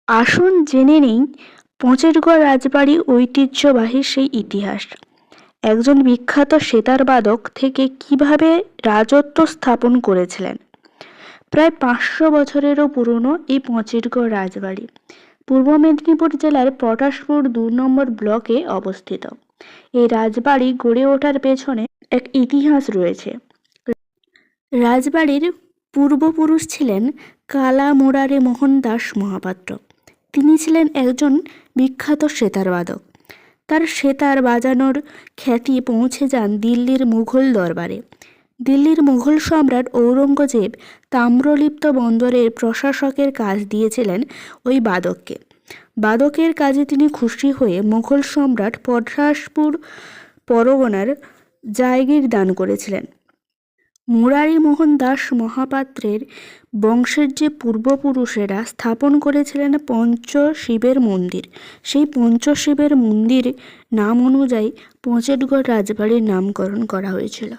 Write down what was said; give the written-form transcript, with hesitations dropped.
আসুন জেনে নেই পঁচেরগড় রাজবাড়ি ঐতিহ্যবাহী সেই ইতিহাস। একজন বিখ্যাত সেতারবাদক থেকে কিভাবে রাজত্ব স্থাপন করেছিলেন। প্রায় 500 বছরেরও পুরনো এই পঁচেরগড় রাজবাড়ি পূর্ব মেদিনীপুর জেলার পটাশপুর 2 নম্বর ব্লকে অবস্থিত। এই রাজবাড়ি গড়ে ওঠার পেছনে এক ইতিহাস রয়েছে। রাজবাড়ির পূর্বপুরুষ ছিলেন কালা মুরারি মোহন দাস মহাপাত্র। তিনি ছিলেন একজন বিখ্যাত সেতারবাদক। তার সেতার বাজানোর খ্যাতি পৌঁছে যান দিল্লির মুঘল দরবারে। দিল্লির মুঘল সম্রাট ঔরঙ্গজেব তাম্রলিপ্ত বন্দরের প্রশাসকের কাজ দিয়েছিলেন ওই বাদককে। বাদকের কাজে তিনি খুশি হয়ে মুঘল সম্রাট পটাশপুর পরগনার জায়গির দান করেছিলেন। মুরারি মোহন দাস মহাপাত্রের বংশের যে পূর্বপুরুষেরা স্থাপন করেছিলেন পঞ্চশিবের মন্দির, সেই পঞ্চশিবের মন্দির নাম অনুযায়ী পঁচেরগড় রাজবাড়ির নামকরণ করা হয়েছিল।